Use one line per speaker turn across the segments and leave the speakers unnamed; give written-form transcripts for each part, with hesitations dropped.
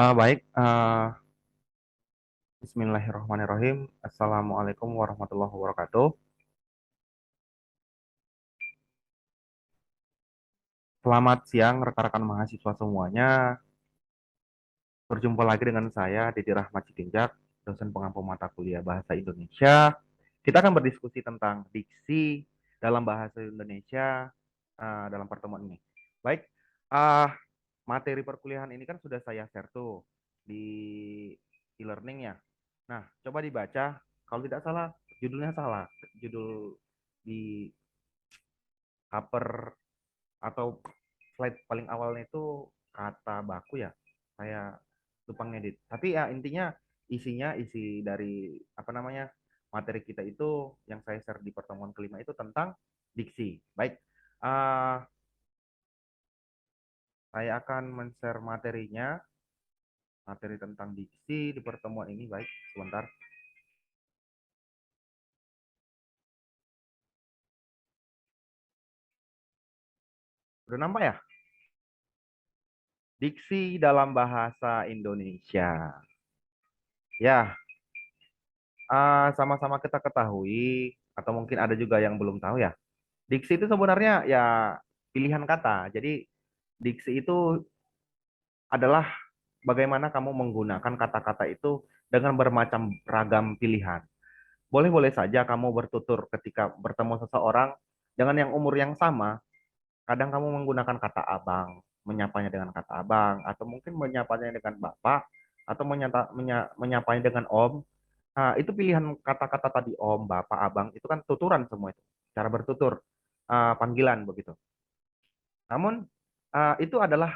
Baik, Bismillahirrahmanirrahim. Assalamualaikum warahmatullahi wabarakatuh. Selamat siang rekan-rekan mahasiswa semuanya. Berjumpa lagi dengan saya, Didi Rahmat Sitinjak, dosen pengampu mata kuliah Bahasa Indonesia. Kita akan berdiskusi tentang diksi dalam bahasa Indonesia dalam pertemuan ini. Baik, uh, materi perkuliahan ini kan sudah saya share tuh di e-learning ya. Nah, coba dibaca. Kalau tidak salah, judulnya salah. Judul di cover atau slide paling awalnya itu kata baku ya. Saya lupa ngedit. Tapi ya intinya isi dari apa namanya materi kita itu yang saya share di pertemuan kelima itu tentang diksi. Baik, uh, saya akan men-share materinya, materi tentang diksi di pertemuan ini. Baik, sebentar. Udah nampak ya? Diksi dalam bahasa Indonesia. Ya, sama-sama kita ketahui, atau mungkin ada juga yang belum tahu ya. Diksi itu sebenarnya ya pilihan kata. Jadi, diksi itu adalah bagaimana kamu menggunakan kata-kata itu dengan bermacam ragam pilihan. Boleh-boleh saja kamu bertutur ketika bertemu seseorang dengan yang umur yang sama. Kadang kamu menggunakan kata abang, menyapanya dengan kata abang, atau mungkin menyapanya dengan bapak, atau menyapanya dengan om. Nah, itu pilihan kata-kata tadi om, bapak, abang, itu kan tuturan semua itu. Cara bertutur, panggilan begitu. Namun, itu adalah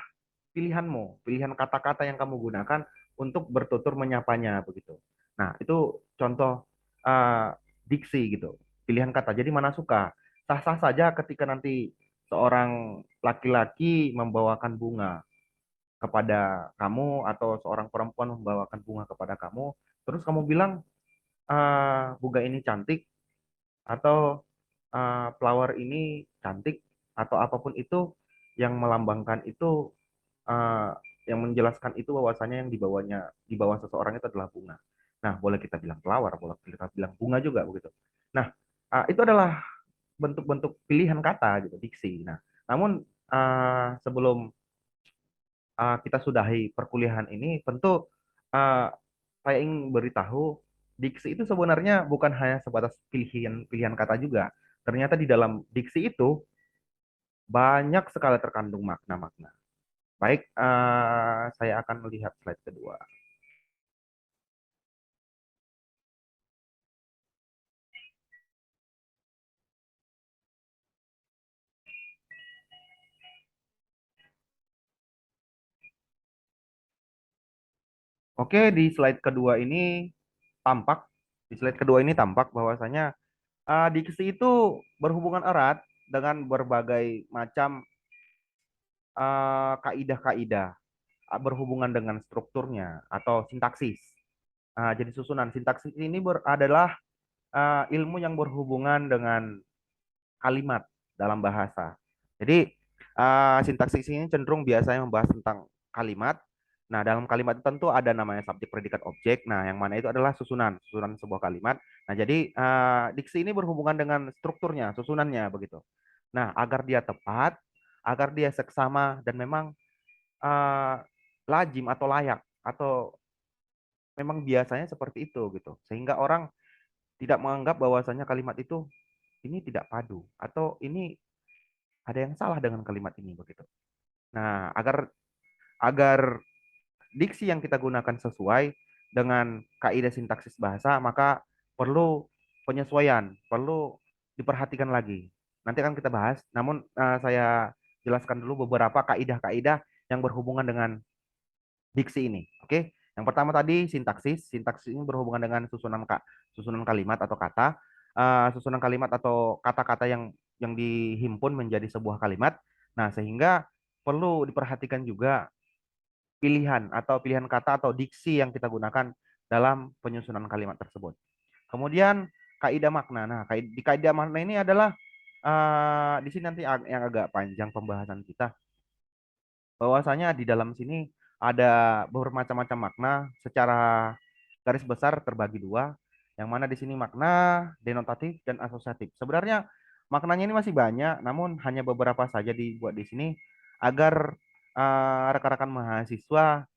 pilihanmu, pilihan kata-kata yang kamu gunakan untuk bertutur menyapanya begitu. Nah, itu contoh diksi gitu, pilihan kata. Jadi mana suka, sah-sah saja ketika nanti seorang laki-laki membawakan bunga kepada kamu atau seorang perempuan membawakan bunga kepada kamu, terus kamu bilang bunga ini cantik atau flower ini cantik atau apapun itu yang melambangkan itu eh, yang menjelaskan itu bahwasanya yang di bawah seseorang itu adalah bunga. Nah, boleh kita bilang flower, boleh kita bilang bunga juga begitu. Nah, itu adalah bentuk-bentuk pilihan kata gitu, diksi. Nah, namun sebelum kita sudahi perkuliahan ini, tentu uh, saya ingin beritahu, diksi itu sebenarnya bukan hanya sebatas pilihan kata juga. Ternyata di dalam diksi itu banyak sekali terkandung makna-makna. Baik, saya akan melihat slide kedua. Oke, tampak, di slide kedua ini tampak bahwasanya diksi itu berhubungan erat dengan berbagai macam kaidah-kaidah berhubungan dengan strukturnya atau sintaksis. Jadi susunan sintaksis ini adalah ilmu yang berhubungan dengan kalimat dalam bahasa. Jadi sintaksis ini cenderung biasanya membahas tentang kalimat. Nah, dalam kalimat itu tentu ada namanya subjek, predikat, objek. Nah, yang mana itu adalah susunan sebuah kalimat. Nah, jadi diksi ini berhubungan dengan strukturnya, susunannya begitu. Nah, agar dia tepat, agar dia seksama dan memang uh, lazim atau layak atau memang biasanya seperti itu gitu. Sehingga orang tidak menganggap bahwasanya kalimat itu ini tidak padu atau ini ada yang salah dengan kalimat ini begitu. Nah, agar agar diksi yang kita gunakan sesuai dengan kaidah sintaksis bahasa, maka perlu penyesuaian, perlu diperhatikan lagi. Nanti akan kita bahas, namun saya jelaskan dulu beberapa kaidah-kaidah yang berhubungan dengan diksi ini. Oke. Yang pertama tadi sintaksis. Sintaksis ini berhubungan dengan susunan kalimat atau kata. Susunan kalimat atau kata-kata yang dihimpun menjadi sebuah kalimat. Nah, sehingga perlu diperhatikan juga pilihan atau pilihan kata atau diksi yang kita gunakan dalam penyusunan kalimat tersebut. Kemudian kaidah makna. Nah, di kaidah makna ini adalah di sini nanti yang agak panjang pembahasan kita bahwasanya di dalam sini ada bermacam-macam makna secara garis besar terbagi dua, yang mana di sini makna denotatif dan asosiatif. Sebenarnya maknanya ini masih banyak, namun hanya beberapa saja dibuat di sini agar rekan-rekan mahasiswa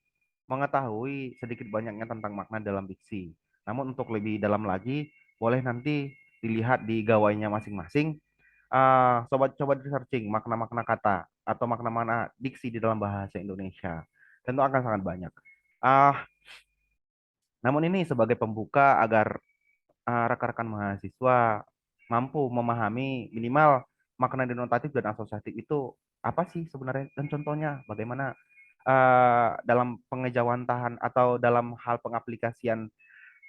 mengetahui sedikit banyaknya tentang makna dalam diksi. Namun untuk lebih dalam lagi, boleh nanti dilihat di gawainya masing-masing. Sobat coba di searching makna-makna kata atau makna-makna diksi di dalam bahasa Indonesia. Tentu akan sangat banyak. Ah, namun ini sebagai pembuka agar rekan-rekan mahasiswa mampu memahami minimal makna denotatif dan asosiatif itu apa sih sebenarnya dan contohnya bagaimana dalam pengejawantahan atau dalam hal pengaplikasian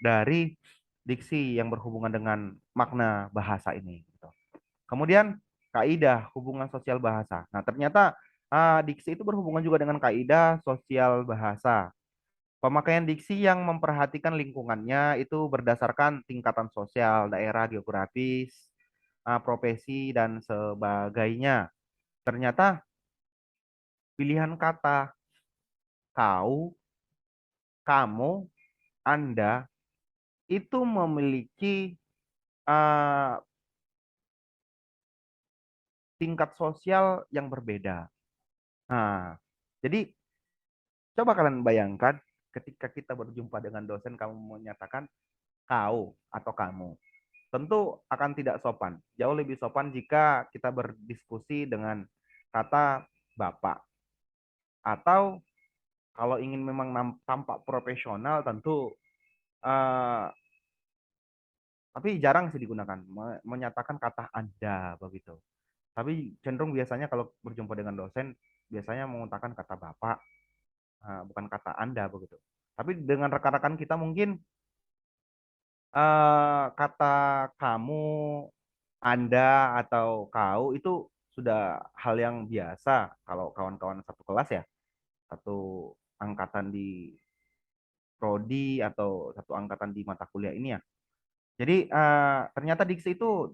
dari diksi yang berhubungan dengan makna bahasa ini, gitu. Kemudian kaidah hubungan sosial bahasa. Nah, ternyata diksi itu berhubungan juga dengan kaidah sosial bahasa. Pemakaian diksi yang memperhatikan lingkungannya itu berdasarkan tingkatan sosial, daerah, geografis, profesi, dan sebagainya. Ternyata pilihan kata kau, kamu, Anda itu memiliki eh, tingkat sosial yang berbeda. Nah, jadi coba kalian bayangkan ketika kita berjumpa dengan dosen, kamu menyatakan kau atau kamu. Tentu akan tidak sopan. Jauh lebih sopan jika kita berdiskusi dengan kata bapak. Atau kalau ingin memang tampak profesional, tentu eh, tapi jarang sih digunakan menyatakan kata Anda begitu. Tapi cenderung biasanya kalau berjumpa dengan dosen biasanya menggunakan kata Bapak, bukan kata Anda begitu. Tapi dengan rekan-rekan kita mungkin kata kamu, Anda atau kau itu sudah hal yang biasa kalau kawan-kawan satu kelas ya, satu angkatan di prodi atau satu angkatan di mata kuliah ini ya. Jadi ternyata diksi itu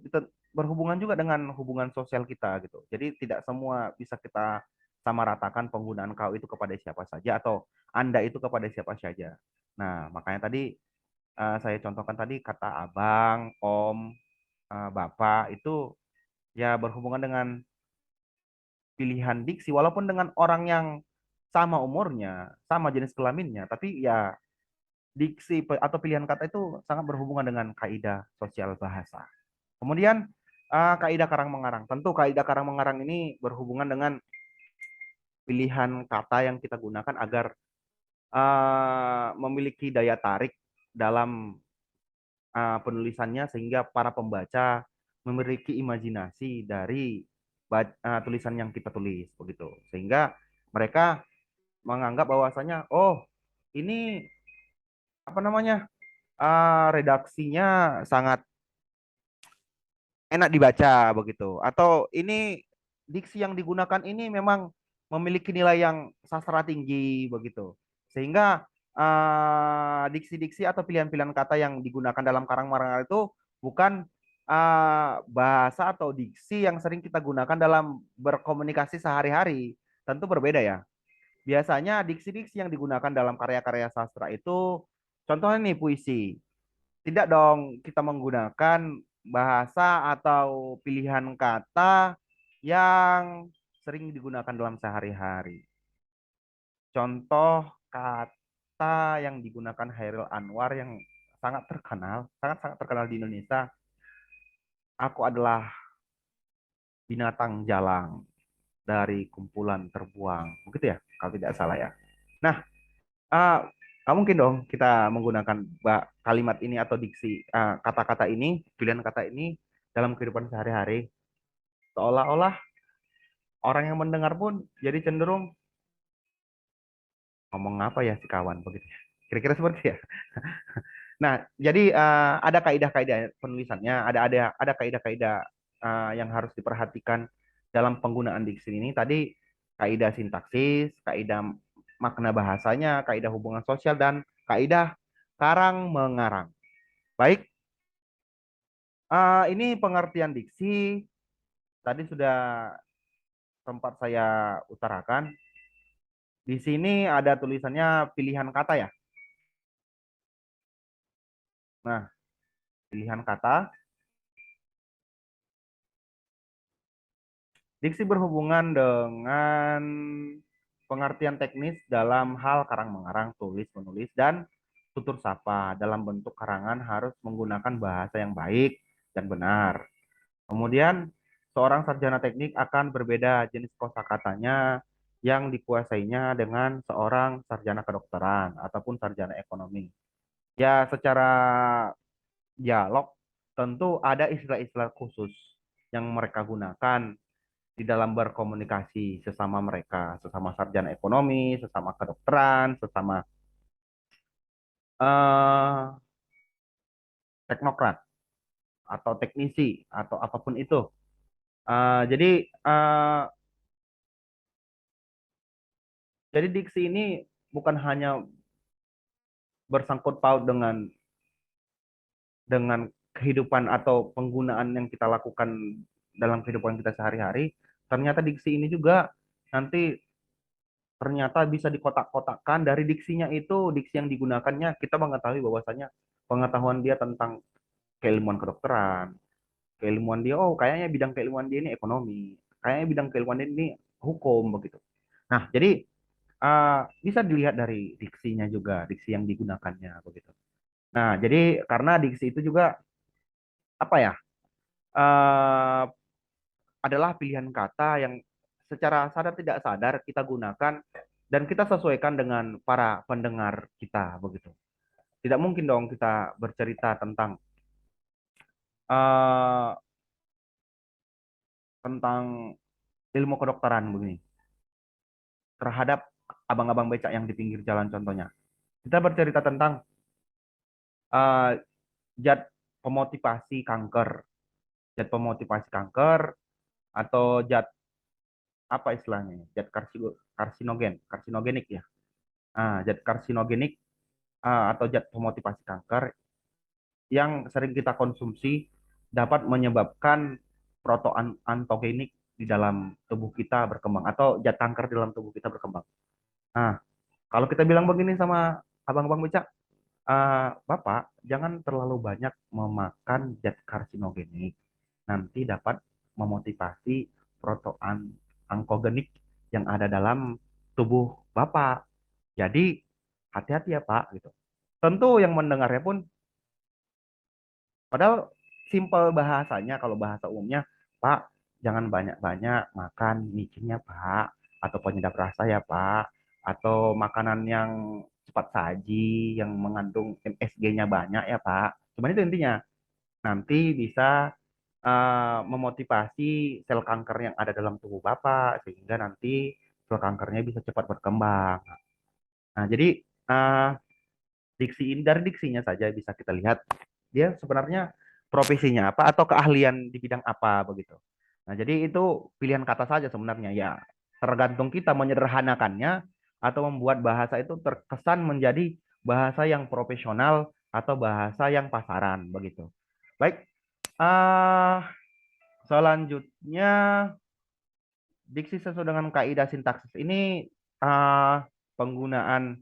berhubungan juga dengan hubungan sosial kita gitu. Jadi tidak semua bisa kita samaratakan penggunaan kau itu kepada siapa saja atau Anda itu kepada siapa saja. Nah, makanya tadi saya contohkan tadi kata abang, om, bapak itu ya berhubungan dengan pilihan diksi walaupun dengan orang yang sama umurnya, sama jenis kelaminnya, tapi ya diksi atau pilihan kata itu sangat berhubungan dengan kaidah sosial bahasa. Kemudian kaidah karang mengarang. Tentu kaidah karang mengarang ini berhubungan dengan pilihan kata yang kita gunakan agar memiliki daya tarik dalam penulisannya sehingga para pembaca memiliki imajinasi dari tulisan yang kita tulis begitu. Sehingga mereka menganggap bahwasanya oh ini apa namanya redaksinya sangat enak dibaca begitu. Atau ini diksi yang digunakan ini memang memiliki nilai yang sastra tinggi begitu. Sehingga diksi-diksi atau pilihan-pilihan kata yang digunakan dalam karang marang itu bukan bahasa atau diksi yang sering kita gunakan dalam berkomunikasi sehari-hari. Tentu berbeda ya. Biasanya diksi-diksi yang digunakan dalam karya-karya sastra itu contohnya nih puisi. Tidak dong kita menggunakan bahasa atau pilihan kata yang sering digunakan dalam sehari-hari. Contoh kata yang digunakan Hairil Anwar yang sangat terkenal, sangat-sangat terkenal di Indonesia. Aku adalah binatang jalang dari kumpulan terbuang. Begitu ya, kalau tidak salah ya. Nah, mungkin dong kita menggunakan kalimat ini atau diksi kata-kata ini, pilihan kata ini dalam kehidupan sehari-hari. Seolah-olah orang yang mendengar pun jadi cenderung ngomong apa ya si kawan begitu ya. Kira-kira seperti ya. Nah, jadi ada kaidah-kaidah penulisannya, ada kaidah-kaidah yang harus diperhatikan dalam penggunaan diksi ini. Tadi kaidah sintaksis, kaidah makna bahasanya, kaidah hubungan sosial dan kaidah karang mengarang. Baik, ini pengertian diksi tadi sudah sempat saya utarakan. Di sini ada tulisannya pilihan kata ya. Nah, pilihan kata. Diksi berhubungan dengan pengertian teknis dalam hal karang mengarang, tulis menulis, dan tutur sapa. Dalam bentuk karangan harus menggunakan bahasa yang baik dan benar. Kemudian, seorang sarjana teknik akan berbeda jenis kosakatanya yang dikuasainya dengan seorang sarjana kedokteran ataupun sarjana ekonomi. Ya, secara dialog tentu ada istilah-istilah khusus yang mereka gunakan di dalam berkomunikasi sesama mereka, sesama sarjana ekonomi, sesama kedokteran, sesama eh, teknokrat atau teknisi atau apapun itu. Jadi eh, jadi diksi ini bukan hanya bersangkut paut dengan kehidupan atau penggunaan yang kita lakukan dalam kehidupan kita sehari-hari. Ternyata diksi ini juga nanti ternyata bisa dikotak-kotakkan dari diksinya itu, diksi yang digunakannya kita mengetahui bahwasanya pengetahuan dia tentang keilmuan kedokteran, keilmuan dia, oh kayaknya bidang keilmuan dia ini ekonomi, kayaknya bidang keilmuan dia ini hukum begitu. Nah, jadi bisa dilihat dari diksinya juga, diksi yang digunakannya begitu. Nah, jadi karena diksi itu juga apa ya, uh, adalah pilihan kata yang secara sadar tidak sadar kita gunakan dan kita sesuaikan dengan para pendengar kita begitu. Tidak mungkin dong kita bercerita uh, tentang ilmu kedokteran begini terhadap abang-abang becak yang di pinggir jalan contohnya. Kita bercerita tentang uh, zat pemotivasi kanker, zat pemotivasi kanker atau zat apa istilahnya? Zat karsinogenik ya. Zat karsinogenik atau zat pemotivasi kanker yang sering kita konsumsi dapat menyebabkan protoantogenik di dalam tubuh kita berkembang atau zat kanker di dalam tubuh kita berkembang. Nah, kalau kita bilang begini sama abang-abang becak, Bapak, jangan terlalu banyak memakan zat karsinogenik. Nanti dapat memotivasi protoan angkogenik yang ada dalam tubuh Bapak. Jadi, hati-hati ya Pak, gitu. Tentu yang mendengarnya pun, padahal simpel bahasanya, kalau bahasa umumnya, Pak, jangan banyak-banyak makan micinnya Pak, atau penyedap rasa ya Pak, atau makanan yang cepat saji, yang mengandung MSG-nya banyak ya Pak. Cuman itu intinya. Nanti bisa memotivasi sel kanker yang ada dalam tubuh Bapak, sehingga nanti sel kankernya bisa cepat berkembang. Nah, jadi uh, dari diksinya saja bisa kita lihat dia sebenarnya profesinya apa atau keahlian di bidang apa begitu. Nah, jadi itu pilihan kata saja sebenarnya ya. Tergantung kita menyederhanakannya atau membuat bahasa itu terkesan menjadi bahasa yang profesional atau bahasa yang pasaran begitu. Baik, selanjutnya diksi sesuai dengan kaidah sintaksis ini penggunaan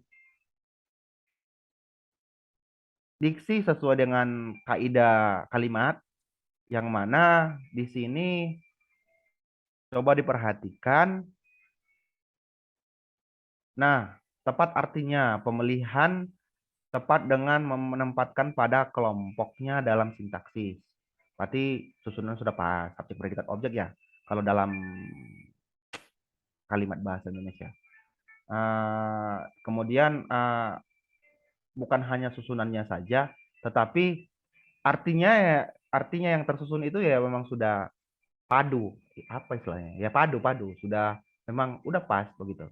diksi sesuai dengan kaidah kalimat yang mana di sini coba diperhatikan. Nah, tepat artinya pemilihan tepat dengan menempatkan pada kelompoknya dalam sintaksis. Berarti susunan sudah pas, subjek predikat objek ya. Kalau dalam kalimat bahasa Indonesia. Kemudian bukan hanya susunannya saja, tetapi artinya ya, artinya yang tersusun itu ya memang sudah padu. Apa istilahnya? Ya padu, sudah memang udah pas begitu.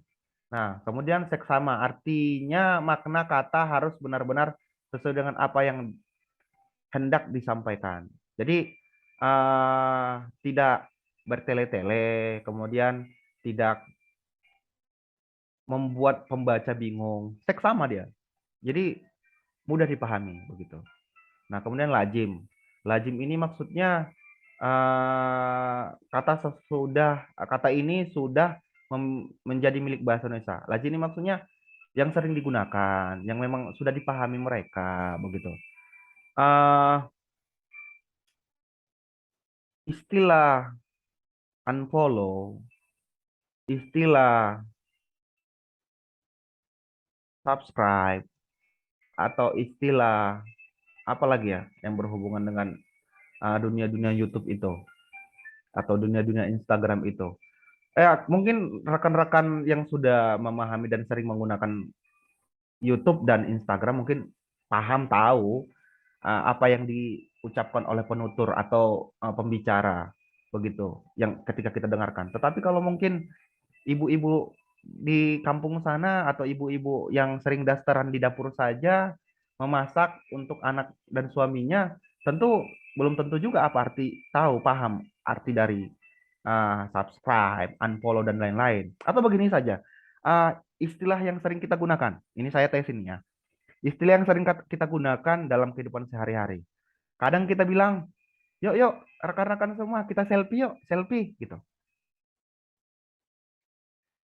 Nah, kemudian seksama artinya makna kata harus benar-benar sesuai dengan apa yang hendak disampaikan. Jadi tidak bertele-tele, kemudian tidak membuat pembaca bingung. Seksama dia. Jadi mudah dipahami begitu. Nah, kemudian lazim. Lazim ini maksudnya kata ini sudah menjadi milik bahasa Indonesia. Lazim ini maksudnya yang sering digunakan, yang memang sudah dipahami mereka, begitu. Eh istilah unfollow, istilah subscribe, atau istilah apa lagi ya yang berhubungan dengan dunia-dunia YouTube itu atau dunia-dunia Instagram itu. Mungkin rekan-rekan yang sudah memahami dan sering menggunakan YouTube dan Instagram mungkin paham tahu apa yang diucapkan oleh penutur atau pembicara begitu yang ketika kita dengarkan. Tetapi kalau mungkin ibu-ibu di kampung sana atau ibu-ibu yang sering dasteran di dapur saja memasak untuk anak dan suaminya, tentu belum tentu juga apa arti tahu paham arti dari subscribe, unfollow dan lain-lain. Atau begini saja, istilah yang sering kita gunakan. Ini saya tes ini ya. Istilah yang sering kita gunakan dalam kehidupan sehari-hari. Kadang kita bilang, yuk yuk rekan-rekan semua kita selfie yuk, selfie gitu.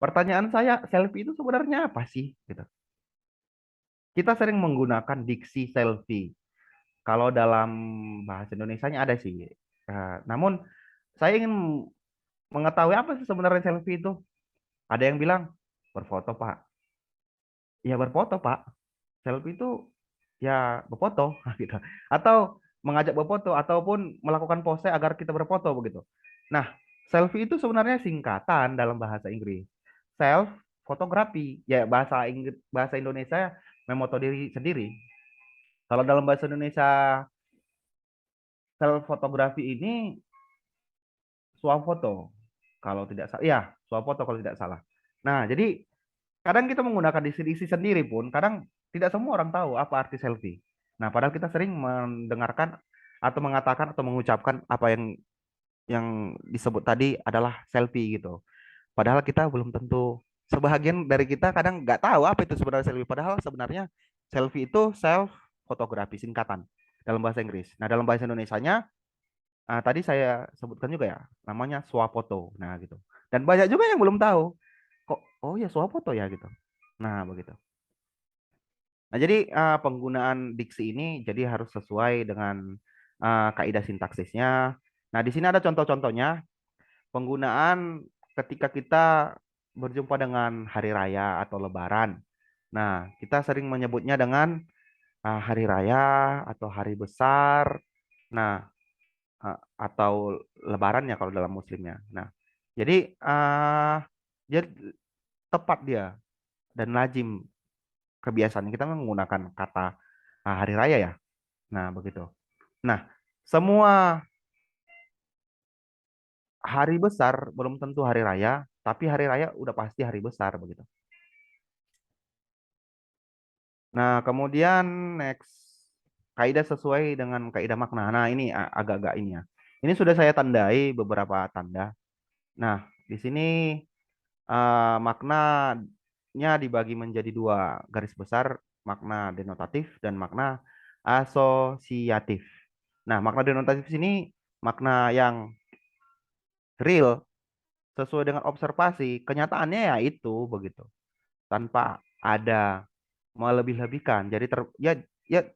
Pertanyaan saya, selfie itu sebenarnya apa sih? Gitu. Kita sering menggunakan diksi selfie. Kalau dalam bahasa Indonesianya ada sih. Namun saya ingin mengetahui apa sih sebenarnya selfie itu. Ada yang bilang berfoto Pak. Ya berfoto Pak. Selfie itu ya berfoto gitu. Atau mengajak berfoto ataupun melakukan pose agar kita berfoto begitu. Nah, selfie itu sebenarnya singkatan dalam bahasa Inggris. Self fotografi. Ya bahasa Inggris, bahasa Indonesia memoto diri sendiri. Kalau dalam bahasa Indonesia self fotografi ini swafoto kalau tidak salah. Ya, swafoto kalau tidak salah. Nah, jadi kadang kita menggunakan diksi sendiri pun kadang tidak semua orang tahu apa arti selfie. Nah, padahal kita sering mendengarkan atau mengatakan atau mengucapkan apa yang disebut tadi adalah selfie gitu. Padahal kita belum tentu sebahagian dari kita kadang nggak tahu apa itu sebenarnya selfie. Padahal sebenarnya selfie itu self fotografi singkatan dalam bahasa Inggris. Nah, dalam bahasa Indonesianya tadi saya sebutkan juga ya namanya swafoto. Nah, gitu. Dan banyak juga yang belum tahu. Kok oh ya swafoto ya gitu. Nah, begitu. Nah, jadi penggunaan diksi ini jadi harus sesuai dengan kaidah sintaksisnya. Nah, di sini ada contoh-contohnya penggunaan ketika kita berjumpa dengan hari raya atau lebaran. Nah, kita sering menyebutnya dengan hari raya atau hari besar. Nah, atau lebaran ya kalau dalam muslimnya. Nah, jadi jadi tepat dia dan lazim kebiasaan kita menggunakan kata hari raya ya. Nah, begitu. Nah, semua hari besar belum tentu hari raya, tapi hari raya udah pasti hari besar begitu. Nah, kemudian next kaidah sesuai dengan kaidah makna. Nah, ini agak-agak ini ya. Ini sudah saya tandai beberapa tanda. Nah, di sini maknanya dibagi menjadi dua garis besar, makna denotatif dan makna asosiatif. Nah, makna denotatif sini makna yang real sesuai dengan observasi, kenyataannya ya itu begitu. Tanpa ada melebih-lebihkan. Jadi ya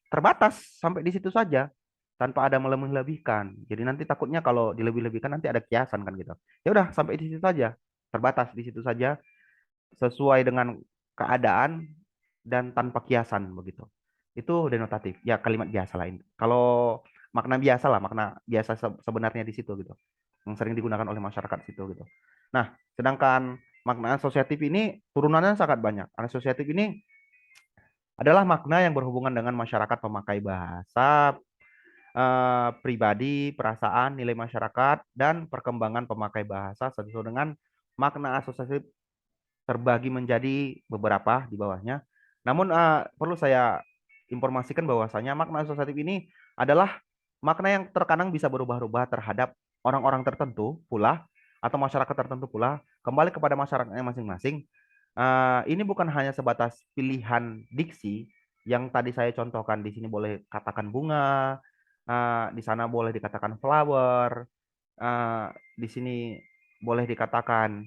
terbatas sampai di situ saja tanpa ada melebih-lebihkan. Jadi nanti takutnya kalau dilebih-lebihkan nanti ada kiasan kan gitu. Ya udah sampai di situ saja. Terbatas di situ saja sesuai dengan keadaan dan tanpa kiasan begitu. Itu denotatif. Ya kalimat biasa lain. Kalau makna biasa lah, makna biasa sebenarnya di situ gitu. Yang sering digunakan oleh masyarakat situ gitu. Nah, sedangkan makna asosiatif ini turunannya sangat banyak. Asosiatif ini adalah makna yang berhubungan dengan masyarakat pemakai bahasa, pribadi, perasaan, nilai masyarakat, dan perkembangan pemakai bahasa sesuai dengan makna asosiatif terbagi menjadi beberapa di bawahnya. Namun perlu saya informasikan bahwasanya makna asosiatif ini adalah makna yang terkadang bisa berubah-ubah terhadap orang-orang tertentu pula atau masyarakat tertentu pula kembali kepada masyarakatnya masing-masing. Ini bukan hanya sebatas pilihan diksi yang tadi saya contohkan di sini boleh katakan bunga, di sana boleh dikatakan flower, di sini boleh dikatakan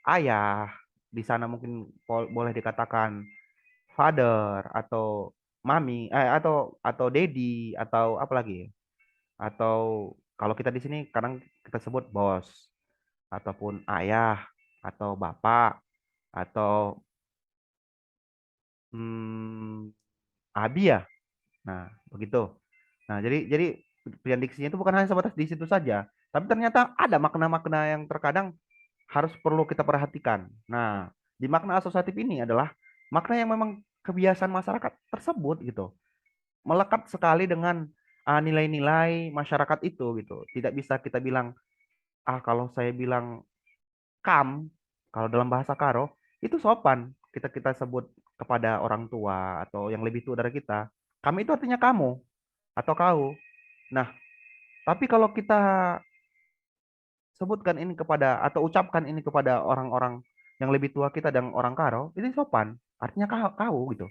ayah, di sana mungkin boleh dikatakan father atau mami, atau daddy atau apa lagi? Atau kalau kita di sini kadang kita sebut bos ataupun ayah atau bapak atau hmm, abi ya. Nah, begitu. Nah, jadi pilihan diksinya itu bukan hanya sebatas di situ saja, tapi ternyata ada makna-makna yang terkadang harus perlu kita perhatikan. Nah, di makna asosiatif ini adalah makna yang memang kebiasaan masyarakat tersebut gitu, melekat sekali dengan nilai-nilai masyarakat itu gitu. Tidak bisa kita bilang kalau saya bilang kam, kalau dalam bahasa Karo itu sopan. Kita sebut kepada orang tua atau yang lebih tua dari kita. Kami itu artinya kamu atau kau. Nah, tapi kalau kita sebutkan ini kepada atau ucapkan ini kepada orang-orang yang lebih tua kita dan orang Karo, ini sopan. Artinya kau gitu.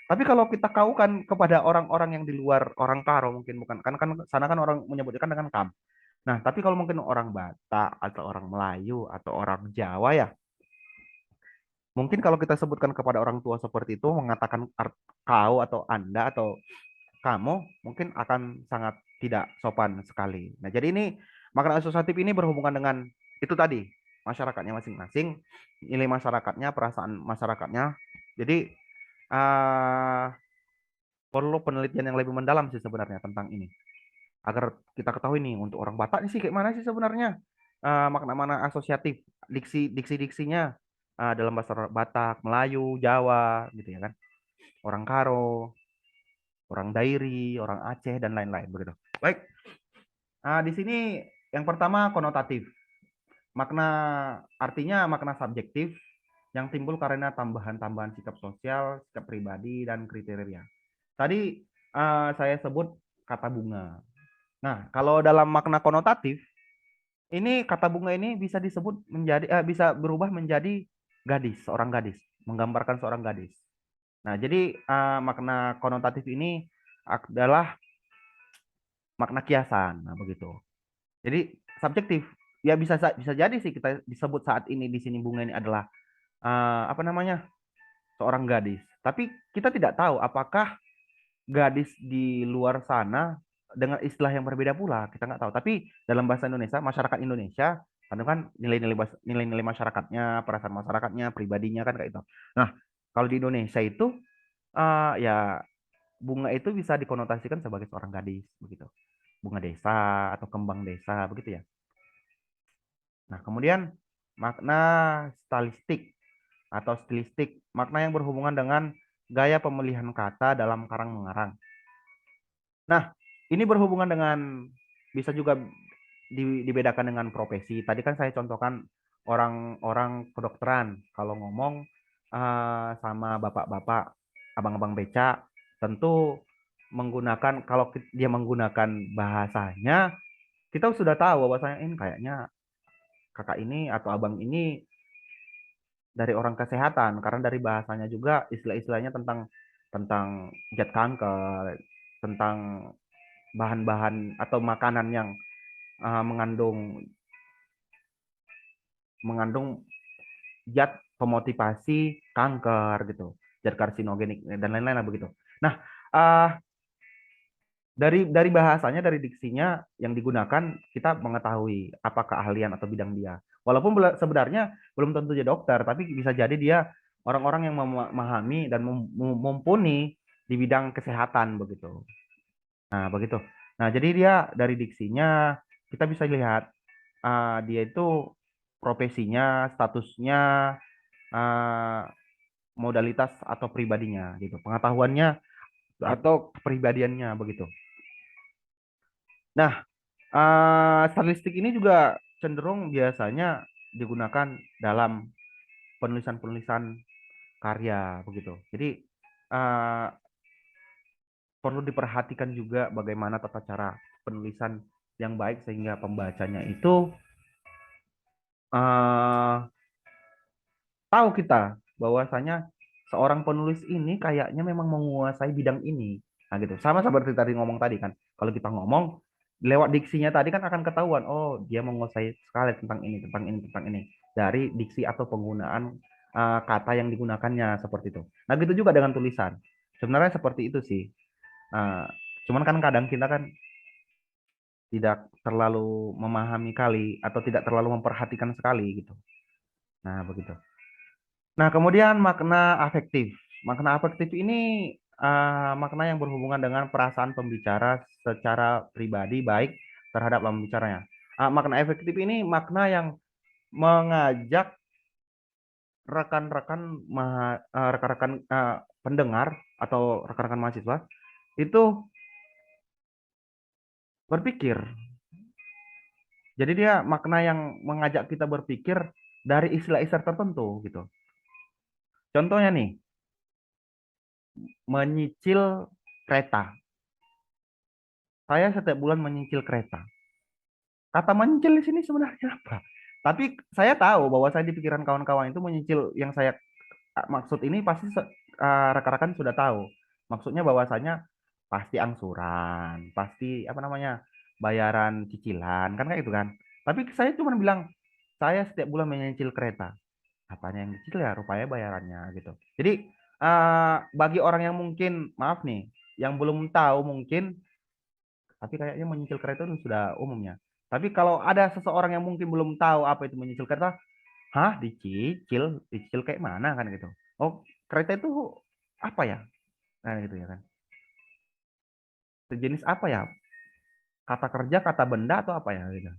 Tapi kalau kita kaukan kepada orang-orang yang di luar orang Karo mungkin bukan kan sana kan orang menyebutkan dengan kam. Nah, tapi kalau mungkin orang Batak atau orang Melayu atau orang Jawa ya, mungkin kalau kita sebutkan kepada orang tua seperti itu mengatakan kau atau Anda atau kamu mungkin akan sangat tidak sopan sekali. Nah, jadi ini makna asosiatif ini berhubungan dengan itu tadi, masyarakatnya masing-masing, nilai masyarakatnya, perasaan masyarakatnya. Jadi perlu penelitian yang lebih mendalam sih sebenarnya tentang ini. Agar kita ketahui nih untuk orang Batak ini sih kayak mana sih sebenarnya makna-makna asosiatif, diksi-diksinya dalam bahasa Batak, Melayu, Jawa gitu ya kan. Orang Karo, orang Dairi, orang Aceh dan lain-lain begitu. Baik. Di sini yang pertama konotatif. Makna artinya makna subjektif yang timbul karena tambahan-tambahan sikap sosial, sikap pribadi dan kriteria. Tadi saya sebut kata bunga. Nah, kalau dalam makna konotatif, ini kata bunga ini bisa disebut menjadi bisa berubah menjadi gadis, seorang gadis, menggambarkan seorang gadis. Nah, jadi makna konotatif ini adalah makna kiasan. Nah, begitu. Jadi subjektif. Ya bisa jadi sih kita disebut saat ini di sini bunga ini adalah apa namanya? Seorang gadis. Tapi kita tidak tahu apakah gadis di luar sana dengan istilah yang berbeda pula. Kita nggak tahu. Tapi dalam bahasa Indonesia, masyarakat Indonesia kan nilai-nilai masyarakatnya, perasaan masyarakatnya, pribadinya kan kayak itu. Nah, kalau di Indonesia itu ya bunga itu bisa dikonotasikan sebagai seorang gadis begitu. Bunga desa atau kembang desa begitu ya. Nah, kemudian makna stilistik atau stilistik, makna yang berhubungan dengan gaya pemilihan kata dalam karang mengarang. Nah, ini berhubungan dengan bisa juga dibedakan dengan profesi. Tadi kan saya contohkan orang-orang kedokteran. Kalau ngomong sama bapak-bapak, abang-abang beca, tentu menggunakan kalau dia menggunakan bahasanya, kita sudah tahu bahwasanya ini kayaknya kakak ini atau abang ini dari orang kesehatan karena dari bahasanya juga istilah-istilahnya tentang tentang zat kanker, tentang bahan-bahan atau makanan yang mengandung mengandung zat pemotivasi kanker gitu, zat karsinogenik dan lain-lain lah begitu. Nah, uh, dari bahasanya, dari diksinya yang digunakan, kita mengetahui apa keahlian atau bidang dia. Walaupun sebenarnya belum tentu jadi dokter, tapi bisa jadi dia orang-orang yang memahami dan mumpuni di bidang kesehatan begitu. Nah, begitu. Nah, jadi dia dari diksinya kita bisa lihat dia itu profesinya, statusnya, uh, modalitas atau pribadinya gitu, pengetahuannya atau kepribadiannya begitu. Nah, statistik ini juga cenderung biasanya digunakan dalam penulisan-penulisan karya begitu. Jadi uh, perlu diperhatikan juga bagaimana tata cara penulisan yang baik sehingga pembacanya itu uh, tahu kita bahwasanya seorang penulis ini kayaknya memang menguasai bidang ini. Nah gitu. Sama seperti tadi ngomong tadi kan. Kalau kita ngomong Lewat diksinya tadi kan akan ketahuan, oh dia menguasai sekali tentang ini, tentang ini, tentang ini. Dari diksi atau penggunaan kata yang digunakannya seperti itu. Nah, gitu juga dengan tulisan. Sebenarnya seperti itu sih. Nah, cuman kan kadang kita kan tidak terlalu memahami kali atau tidak terlalu memperhatikan sekali gitu. Nah, begitu. Nah, kemudian makna afektif. Makna afektif ini makna yang berhubungan dengan perasaan pembicara secara pribadi baik terhadap lawan bicaranya. Makna efektif ini makna yang mengajak rekan-rekan pendengar atau rekan-rekan mahasiswa itu berpikir. Jadi dia makna yang mengajak kita berpikir dari istilah-istilah tertentu gitu. Contohnya nih, menyicil kereta. Saya setiap bulan menyicil kereta. Kata menyicil di sini sebenarnya apa? Tapi saya tahu bahwa saya di pikiran kawan-kawan itu menyicil yang saya maksud ini pasti rekan-rekan sudah tahu. Maksudnya bahwasanya pasti angsuran, pasti apa namanya? Bayaran cicilan, kan kayak itu kan. Tapi saya cuma bilang saya setiap bulan menyicil kereta. Apanya yang dicicil ya rupanya bayarannya gitu. Jadi bagi orang yang mungkin maaf nih, yang belum tahu mungkin tapi kayaknya menyicil kereta itu sudah umumnya. Tapi kalau ada seseorang yang mungkin belum tahu apa itu menyicil kereta, hah dicicil, dicicil kayak mana kan gitu. Oh kereta itu apa ya? Nah gitu ya kan. Sejenis apa ya? Kata kerja, kata benda atau apa ya gitu.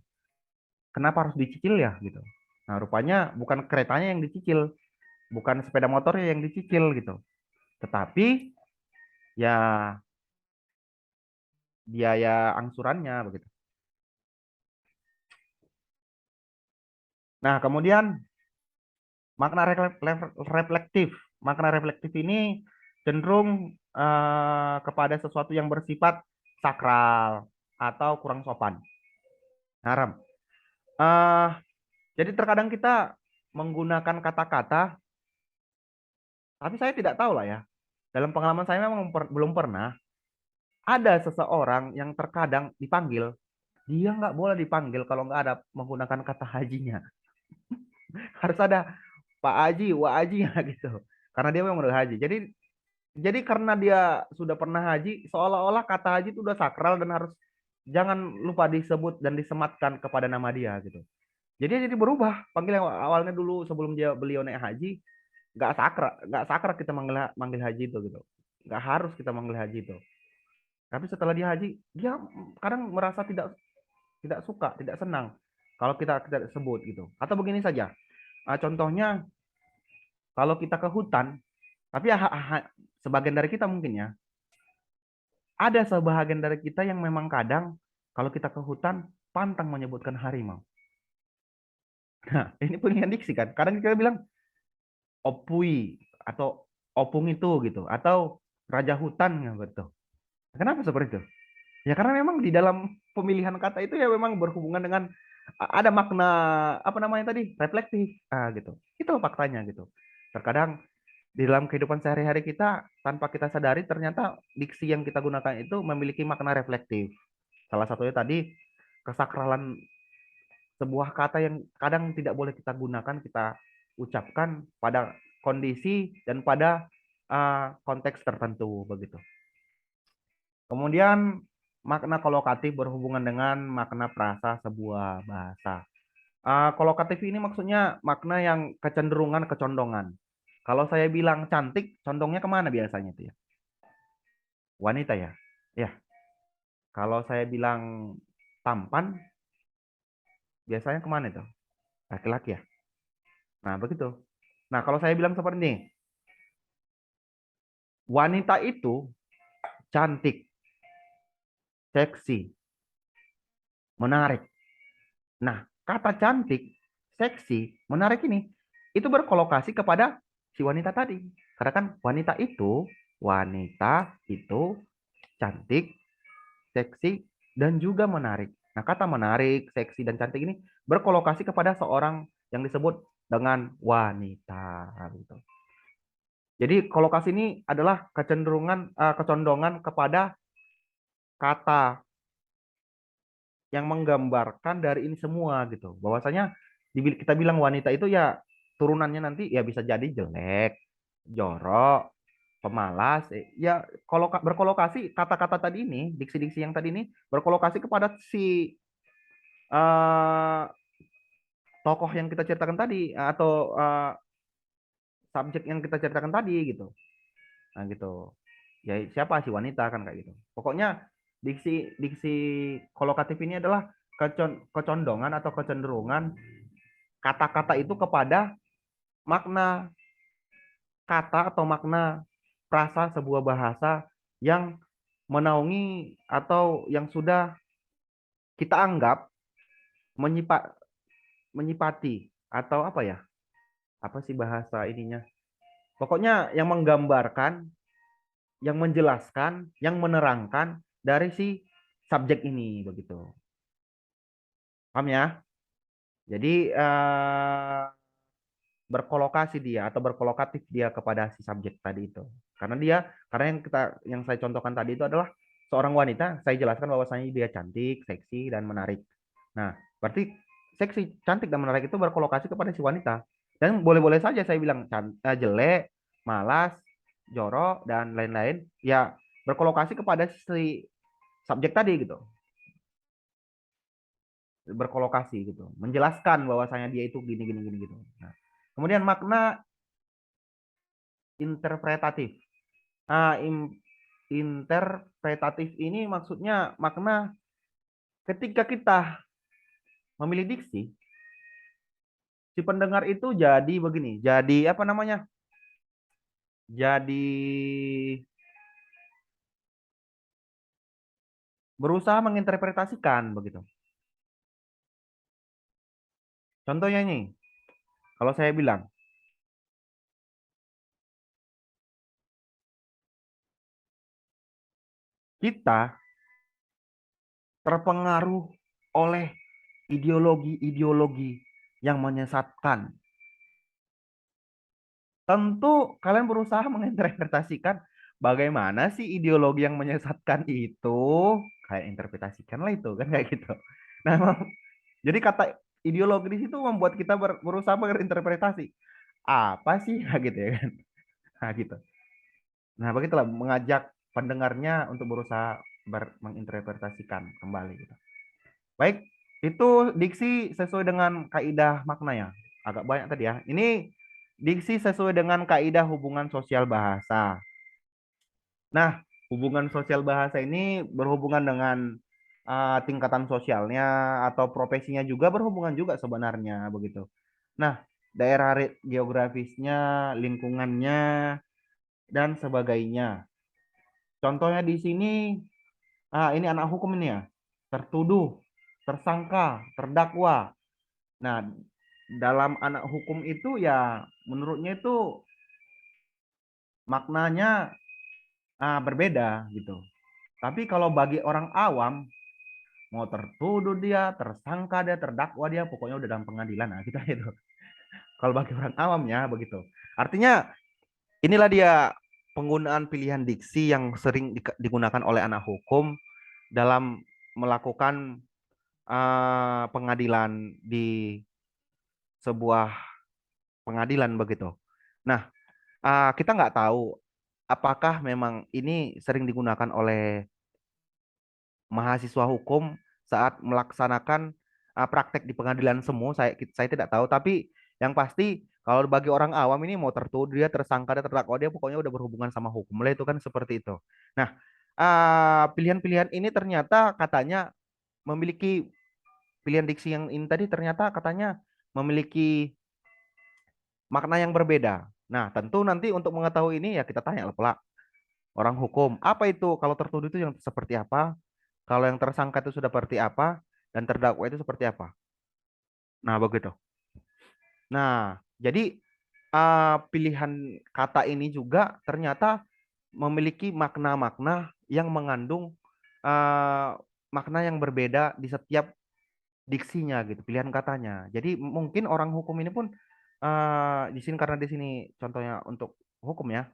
Kenapa harus dicicil ya gitu. Nah rupanya bukan keretanya yang dicicil, bukan sepeda motornya yang dicicil gitu. Tetapi ya biaya angsurannya begitu. Nah kemudian makna reflektif. Makna reflektif ini cenderung kepada sesuatu yang bersifat sakral atau kurang sopan. Haram. Eh, jadi terkadang kita menggunakan kata-kata, tapi saya tidak tahu lah ya. Dalam pengalaman saya memang belum pernah ada seseorang yang terkadang dipanggil, dia nggak boleh dipanggil kalau nggak ada menggunakan kata hajinya. Harus ada Pak Haji, Wak Haji ya gitu. Karena dia memang udah haji. Jadi karena dia sudah pernah haji, seolah-olah kata haji itu udah sakral dan harus jangan lupa disebut dan disematkan kepada nama dia gitu. Jadi berubah. Panggil yang awalnya dulu sebelum beliau naik haji, nggak sakral kita manggil manggil haji itu gitu. Nggak harus kita manggil haji itu. Tapi setelah dia haji, dia kadang merasa tidak tidak suka, tidak senang kalau kita sebut gitu. Atau begini saja. Contohnya kalau kita ke hutan, tapi sebagian dari kita mungkin ya, ada sebahagian dari kita yang memang kadang kalau kita ke hutan pantang menyebutkan harimau. Nah, ini pilihan diksi kan. Kadang kita bilang opui atau opung itu gitu atau raja hutan gitu. Kenapa seperti itu? Ya karena memang di dalam pemilihan kata itu ya memang berhubungan dengan ada makna apa namanya tadi reflektif gitu. Itu faktanya gitu. Terkadang di dalam kehidupan sehari-hari kita tanpa kita sadari ternyata diksi yang kita gunakan itu memiliki makna reflektif. Salah satunya tadi kesakralan sebuah kata yang kadang tidak boleh kita gunakan, kita ucapkan pada kondisi dan pada konteks tertentu begitu. Kemudian makna kolokatif berhubungan dengan makna frasa sebuah bahasa. Kolokatif ini maksudnya makna yang kecenderungan, kecondongan. Kalau saya bilang cantik, condongnya kemana biasanya itu ya? Wanita ya. Ya. Kalau saya bilang tampan, biasanya kemana itu? Laki-laki ya. Nah begitu. Nah kalau saya bilang seperti ini, wanita itu cantik, seksi, menarik. Nah, kata cantik, seksi, menarik ini itu berkolokasi kepada si wanita tadi. Karena kan wanita itu cantik, seksi, dan juga menarik. Nah, kata menarik, seksi, dan cantik ini berkolokasi kepada seorang yang disebut dengan wanita. Gitu. Jadi kolokasi ini adalah kecondongan kepada kata yang menggambarkan dari ini semua gitu. Bahwasanya kita bilang wanita itu ya turunannya nanti ya bisa jadi jelek, jorok, pemalas. Ya kalau berkolokasi kata-kata tadi ini, diksi-diksi yang tadi ini berkolokasi kepada si eh, tokoh yang kita ceritakan tadi atau subjek yang kita ceritakan tadi gitu. Nah gitu. Ya siapa si wanita kan kayak gitu. Pokoknya diksi diksi kolokatif ini adalah kecondongan atau kecenderungan kata-kata itu kepada makna kata atau makna frasa sebuah bahasa yang menaungi atau yang sudah kita anggap menyipa, menyipati atau apa ya? Apa sih bahasa ininya? Pokoknya yang menggambarkan, yang menjelaskan, yang menerangkan dari si subjek ini begitu. Paham ya? Jadi berkolokasi dia atau berkolokatif dia kepada si subjek tadi itu. Karena yang saya contohkan tadi itu adalah seorang wanita, saya jelaskan bahwasanya dia cantik, seksi dan menarik. Nah, berarti seksi, cantik dan menarik itu berkolokasi kepada si wanita. Dan boleh-boleh saja saya bilang jelek, malas, jorok dan lain-lain, ya berkolokasi kepada si subjek tadi gitu. Berkolokasi gitu, menjelaskan bahwasanya dia itu gini gini gini gitu. Nah, kemudian makna interpretatif. Nah, interpretatif ini maksudnya makna ketika kita memilih diksi, si pendengar itu jadi begini, jadi apa namanya? Jadi berusaha menginterpretasikan begitu. Contohnya ini, kalau saya bilang, kita terpengaruh oleh ideologi-ideologi yang menyesatkan. Tentu kalian berusaha menginterpretasikan bagaimana sih ideologi yang menyesatkan itu. Kayak interpretasikanlah itu kan kayak gitu. Nah, jadi kata ideologi di situ membuat kita berusaha berinterpretasi. Apa sih? Nah, gitu ya kan. Nah, gitu. Nah, begitulah mengajak pendengarnya untuk berusaha menginterpretasikan kembali gitu. Baik, itu diksi sesuai dengan kaidah maknanya. Agak banyak tadi ya. Ini diksi sesuai dengan kaidah hubungan sosial bahasa. Nah, hubungan sosial bahasa ini berhubungan dengan tingkatan sosialnya atau profesinya juga berhubungan juga sebenarnya begitu. Nah, daerah geografisnya, lingkungannya, dan sebagainya. Contohnya di sini, ini anak hukum ini ya, tertuduh, tersangka, terdakwa. Nah, dalam anak hukum itu ya menurutnya itu maknanya berbeda gitu. Tapi kalau bagi orang awam, mau tertuduh dia, tersangka dia, terdakwa dia, pokoknya udah dalam pengadilan. Nah, kita itu. Kalau bagi orang awam ya begitu. Artinya inilah dia penggunaan pilihan diksi yang sering digunakan oleh anak hukum dalam melakukan pengadilan di sebuah pengadilan begitu. Nah, kita nggak tahu apakah memang ini sering digunakan oleh mahasiswa hukum saat melaksanakan praktek di pengadilan semu. Saya tidak tahu, tapi yang pasti kalau bagi orang awam ini mau tertuduh dia, tersangka dia, terdakwa dia, pokoknya udah berhubungan sama hukum lah itu kan seperti itu. Nah, pilihan-pilihan ini ternyata katanya memiliki pilihan diksi yang ini tadi ternyata katanya memiliki makna yang berbeda. Nah, tentu nanti untuk mengetahui ini ya kita tanya lah pula orang hukum. Apa itu kalau tertuduh itu yang seperti apa? Kalau yang tersangka itu sudah seperti apa? Dan terdakwa itu seperti apa? Nah, begitu. Nah, jadi pilihan kata ini juga ternyata memiliki makna-makna yang mengandung uh, makna yang berbeda di setiap diksinya gitu, pilihan katanya. Jadi mungkin orang hukum ini pun di sini karena di sini contohnya untuk hukum ya,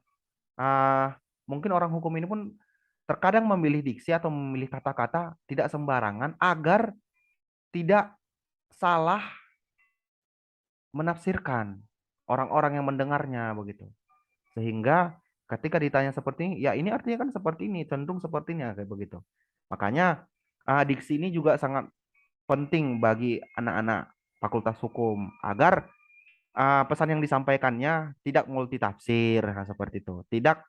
uh, mungkin orang hukum ini pun terkadang memilih diksi atau memilih kata-kata tidak sembarangan agar tidak salah menafsirkan orang-orang yang mendengarnya begitu. Sehingga ketika ditanya seperti ini, ya ini artinya kan seperti ini, cenderung seperti ini kayak begitu. Makanya diksi ini juga sangat penting bagi anak-anak Fakultas Hukum agar pesan yang disampaikannya tidak multitafsir seperti itu, tidak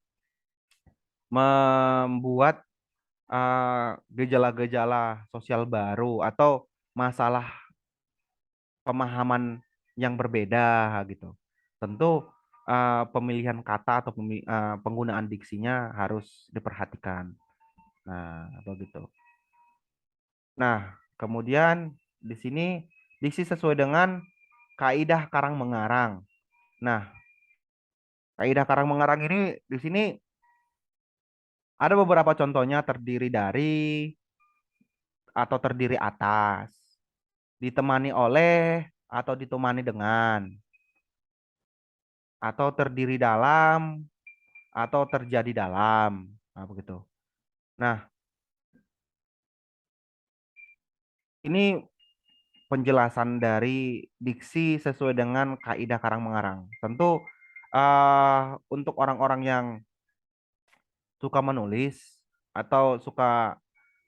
membuat gejala-gejala sosial baru atau masalah pemahaman yang berbeda gitu. Tentu pemilihan kata atau penggunaan diksinya harus diperhatikan. Nah, begitu. Nah, kemudian di sini diksi sesuai dengan kaidah karang mengarang. Nah, kaidah karang mengarang ini di sini ada beberapa contohnya terdiri dari atau terdiri atas, ditemani oleh atau ditemani dengan, atau terdiri dalam atau terjadi dalam. Nah, begitu. Nah, ini penjelasan dari diksi sesuai dengan kaidah karang mengarang. Tentu untuk orang-orang yang suka menulis atau suka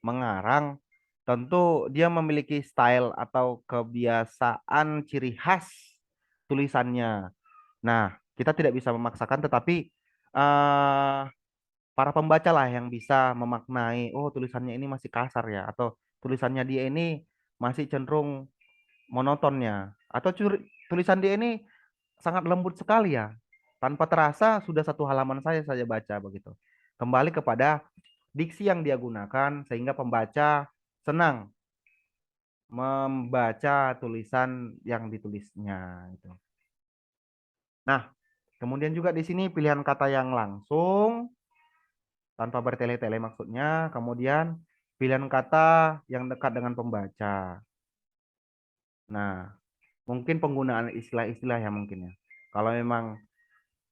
mengarang, tentu dia memiliki style atau kebiasaan ciri khas tulisannya. Nah, kita tidak bisa memaksakan, tetapi eh, para pembaca lah yang bisa memaknai, oh tulisannya ini masih kasar ya, atau tulisannya dia ini masih cenderung monotonnya, atau tulisan dia ini sangat lembut sekali ya, tanpa terasa sudah satu halaman saya saja baca begitu. Kembali kepada diksi yang dia gunakan sehingga pembaca senang membaca tulisan yang ditulisnya itu. Nah, kemudian juga di sini pilihan kata yang langsung tanpa bertele-tele maksudnya, kemudian pilihan kata yang dekat dengan pembaca. Nah, mungkin penggunaan istilah-istilah ya mungkin ya. Kalau memang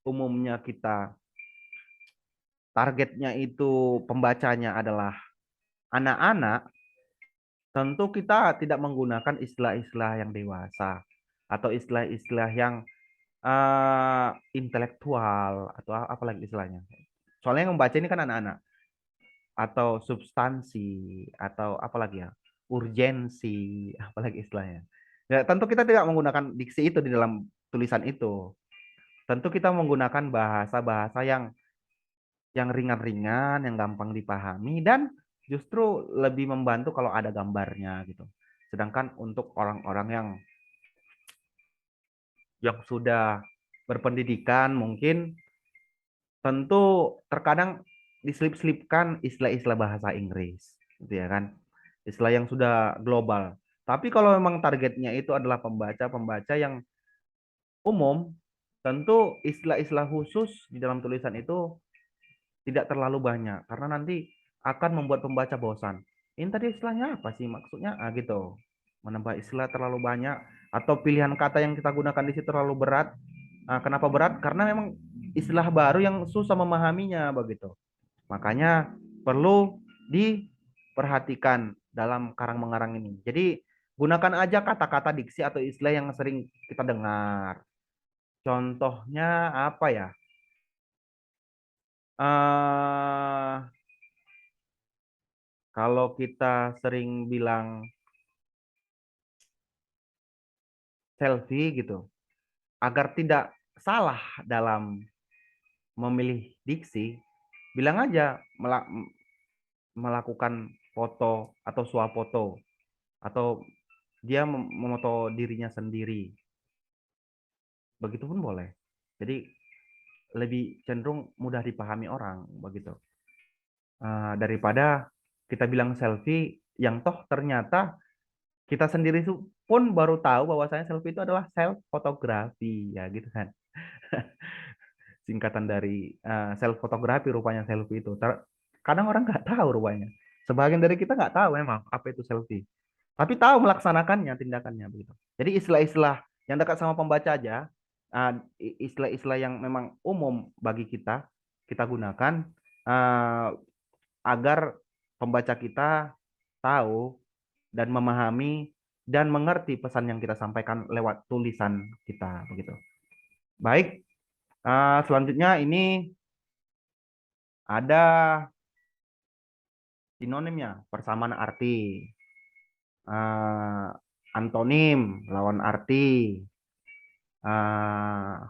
umumnya kita targetnya itu pembacanya adalah anak-anak, tentu kita tidak menggunakan istilah-istilah yang dewasa atau istilah-istilah yang intelektual atau apa lagi istilahnya. Soalnya yang membaca ini kan anak-anak atau substansi atau apa lagi ya, urgensi, apalagi istilahnya. Ya, tentu kita tidak menggunakan diksi itu di dalam tulisan itu. Tentu kita menggunakan bahasa-bahasa yang ringan-ringan, yang gampang dipahami dan justru lebih membantu kalau ada gambarnya gitu. Sedangkan untuk orang-orang yang sudah berpendidikan mungkin tentu terkadang diselip-selipkan istilah-istilah bahasa Inggris, gitu ya kan? Istilah yang sudah global. Tapi kalau memang targetnya itu adalah pembaca-pembaca yang umum, tentu istilah-istilah khusus di dalam tulisan itu tidak terlalu banyak karena nanti akan membuat pembaca bosan. Ini tadi istilahnya apa sih maksudnya? Gitu. Menambah istilah terlalu banyak atau pilihan kata yang kita gunakan di situ terlalu berat. Kenapa berat? Karena memang istilah baru yang susah memahaminya begitu. Makanya perlu diperhatikan dalam karang mengarang ini. Jadi gunakan aja kata-kata diksi atau istilah yang sering kita dengar. Contohnya apa ya? eh Kalau kita sering bilang selfie gitu, agar tidak salah dalam memilih diksi, bilang aja melakukan foto atau swafoto atau dia memoto dirinya sendiri. Begitu pun boleh. Jadi lebih cenderung mudah dipahami orang begitu. Daripada kita bilang selfie yang toh ternyata kita sendiri pun baru tahu bahwasanya selfie itu adalah self fotografi ya gitu kan. Singkatan dari self fotografi rupanya selfie itu. Kadang orang nggak tahu rupanya. Sebagian dari kita nggak tahu memang apa itu selfie. Tapi tahu melaksanakannya, tindakannya begitu. Jadi istilah-istilah yang dekat sama pembaca aja, istilah-istilah yang memang umum bagi kita, kita gunakan uh, agar pembaca kita tahu dan memahami dan mengerti pesan yang kita sampaikan lewat tulisan kita begitu. Baik, selanjutnya ini ada sinonimnya, persamaan arti. Eh, Antonim, lawan arti.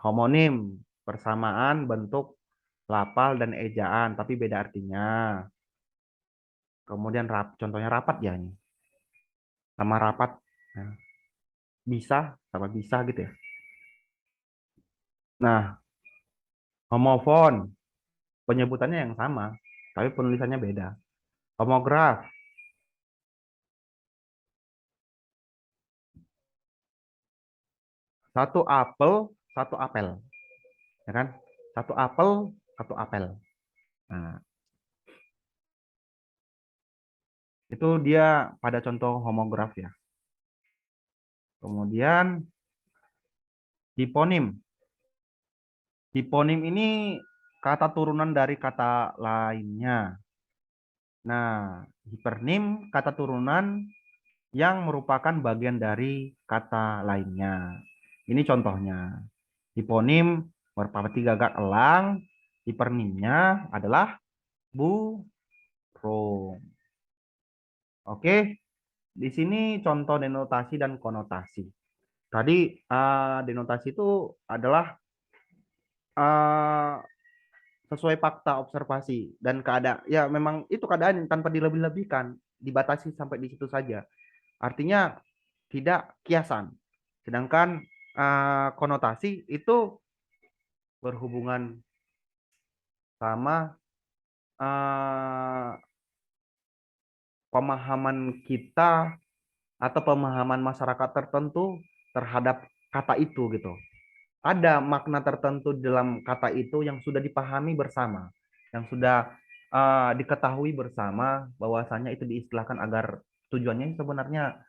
Homonim, persamaan bentuk lafal dan ejaan, tapi beda artinya. Kemudian contohnya rapat ya ini, sama rapat. Nah, bisa sama bisa gitu ya. Nah, homofon, penyebutannya yang sama, tapi penulisannya beda. Homograf, satu apel, satu apel, ya kan? Satu apel, satu apel. Nah, itu dia pada contoh homograf ya. Kemudian hiponim. Hiponim ini kata turunan dari kata lainnya. Nah, hipernim kata turunan yang merupakan bagian dari kata lainnya. Ini contohnya. Hiponim merpati gagak elang. Hipernimnya adalah burung. Oke, di sini contoh denotasi dan konotasi. Tadi denotasi itu adalah uh, sesuai fakta observasi dan keadaan. Ya, memang itu keadaan tanpa dilebih-lebihkan, dibatasi sampai di situ saja. Artinya tidak kiasan. Sedangkan konotasi itu berhubungan sama uh, pemahaman kita atau pemahaman masyarakat tertentu terhadap kata itu gitu. Ada makna tertentu dalam kata itu yang sudah dipahami bersama, yang sudah diketahui bersama bahwasanya itu diistilahkan agar tujuannya sebenarnya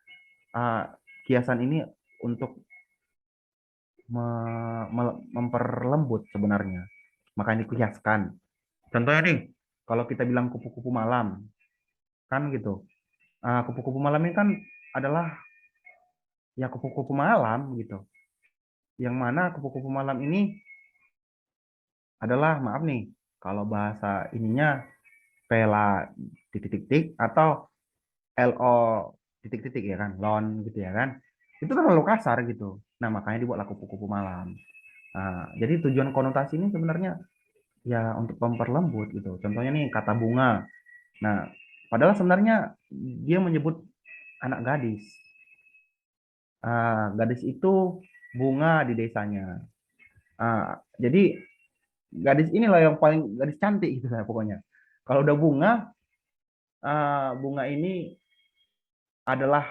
uh, kiasan ini untuk memperlembut sebenarnya. Makanya dikiaskan. Contohnya nih, kalau kita bilang kupu-kupu malam, kan gitu. Kupu-kupu malam ini kan adalah ya kupu-kupu malam gitu. Yang mana kupu-kupu malam ini adalah, maaf nih, kalau bahasa ininya Vela titik-titik atau LO titik-titik ya kan, lon gitu ya kan. Itu kan terlalu kasar gitu. Nah, makanya dibuatlah kupu-kupu malam. Nah, jadi tujuan konotasi ini sebenarnya ya untuk memperlembut gitu. Contohnya nih kata bunga. Nah, padahal sebenarnya dia menyebut anak gadis. Gadis itu bunga di desanya. Jadi gadis inilah yang paling gadis cantik gitu saya pokoknya. Kalau udah bunga, bunga ini adalah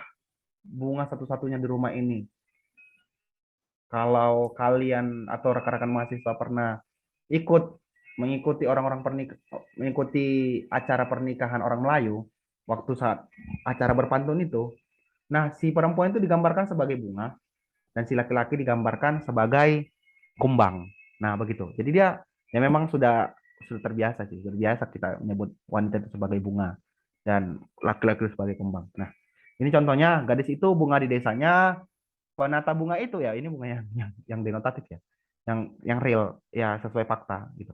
bunga satu-satunya di rumah ini. Kalau kalian atau rekan-rekan mahasiswa pernah ikut mengikuti mengikuti acara pernikahan orang Melayu waktu saat acara berpantun itu, nah si perempuan itu digambarkan sebagai bunga dan si laki-laki digambarkan sebagai kumbang. Nah, begitu. Jadi dia ya memang sudah terbiasa sih, sudah biasa kita menyebut wanita itu sebagai bunga dan laki-laki sebagai kumbang. Nah, ini contohnya gadis itu bunga di desanya, penata bunga itu ya ini bunga yang denotatif ya. Yang real ya sesuai fakta gitu.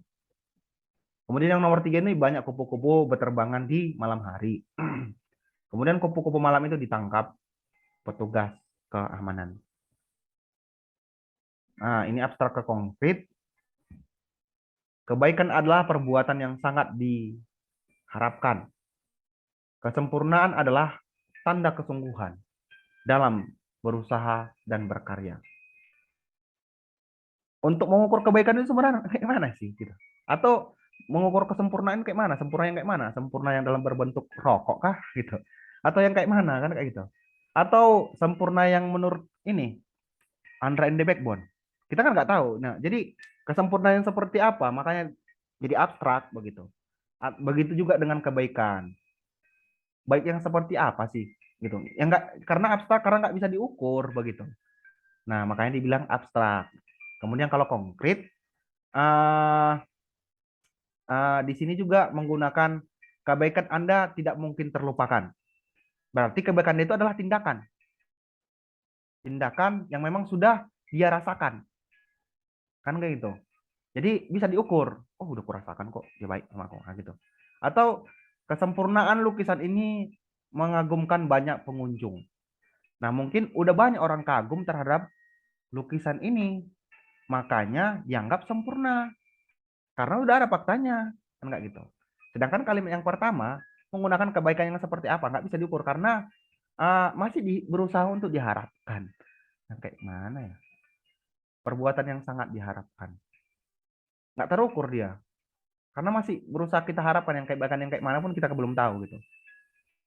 Kemudian yang nomor tiga ini banyak kupu-kupu berterbangan di malam hari. Kemudian kupu-kupu malam itu ditangkap petugas keamanan. Nah, ini abstrak ke konkret. Kebaikan adalah perbuatan yang sangat diharapkan. Kesempurnaan adalah tanda kesungguhan dalam berusaha dan berkarya. Untuk mengukur kebaikan itu sebenarnya kayak mana sih gitu? Atau mengukur kesempurnaan kayak mana? Sempurna yang kayak mana? Sempurna yang dalam berbentuk rokok kah gitu? Atau yang kayak mana kan kayak gitu? Atau sempurna yang menurut ini Andra and the Backbone? Kita kan nggak tahu. Nah, jadi kesempurnaan yang seperti apa? Makanya jadi abstrak begitu. Begitu juga dengan kebaikan. Baik yang seperti apa sih gitu? Yang enggak, karena abstrak karena nggak bisa diukur begitu. Nah, makanya dibilang abstrak. Kemudian kalau konkret, uh, di sini juga menggunakan kebaikan Anda tidak mungkin terlupakan. Berarti kebaikan itu adalah tindakan. tindakan yang memang sudah dia rasakan, kan kayak gitu. Jadi bisa diukur, oh udah kurasakan kok dia baik sama aku, nah, gitu. Atau kesempurnaan lukisan ini mengagumkan banyak pengunjung. Nah mungkin udah banyak orang kagum terhadap lukisan ini, makanya dianggap sempurna karena udah ada faktanya, kan nggak gitu. Sedangkan kalimat yang pertama menggunakan kebaikan yang seperti apa nggak bisa diukur karena masih berusaha untuk diharapkan. Nah, kayak mana ya? Perbuatan yang sangat diharapkan, nggak terukur dia, karena masih berusaha kita harapkan yang kayak bahkan yang kayak mana pun kita belum tahu gitu.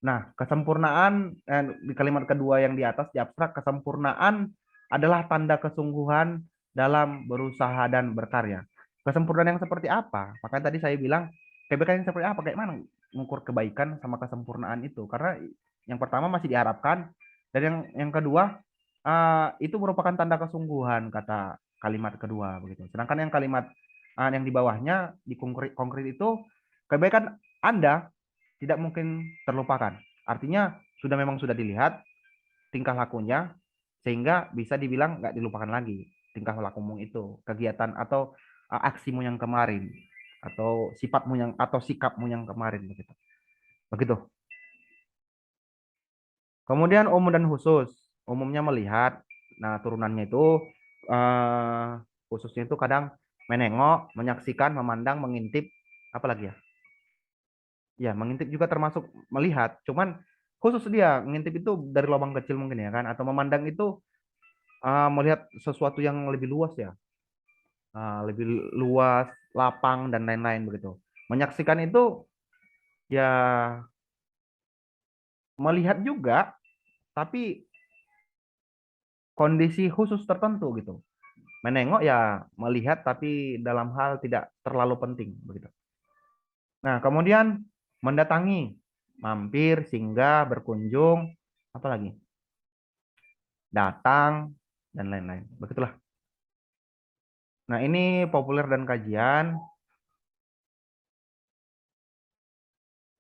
Nah, kesempurnaan di kalimat kedua yang di atas di abstrak, kesempurnaan adalah tanda kesungguhan dalam berusaha dan berkarya. Kesempurnaan yang seperti apa? Makanya tadi saya bilang kebaikan yang seperti apa? Kayak mana mengukur kebaikan sama kesempurnaan itu? Karena yang pertama masih diharapkan dan yang kedua itu merupakan tanda kesungguhan kata kalimat kedua begitu. Sedangkan yang kalimat yang di bawahnya di konkret, konkret itu kebaikan Anda tidak mungkin terlupakan. Artinya memang sudah dilihat tingkah lakunya sehingga bisa dibilang nggak dilupakan lagi tingkah lakumu itu, kegiatan atau aksimu yang kemarin atau sifatmu yang atau sikapmu yang kemarin begitu. Begitu. Kemudian umum dan khusus. Umumnya melihat, nah turunannya itu eh, khususnya itu kadang menengok, menyaksikan, memandang, mengintip, apa lagi ya? Ya, mengintip juga termasuk melihat. Cuman khusus dia mengintip itu dari lubang kecil mungkin ya kan, atau memandang itu melihat sesuatu yang lebih luas ya, lebih luas, lapang dan lain-lain begitu. Menyaksikan itu ya melihat juga, tapi kondisi khusus tertentu gitu. Menengok ya melihat tapi dalam hal tidak terlalu penting begitu. Nah, kemudian mendatangi, mampir, singgah, berkunjung, apa lagi? Datang dan lain-lain. Begitulah. Nah, ini populer dan kajian.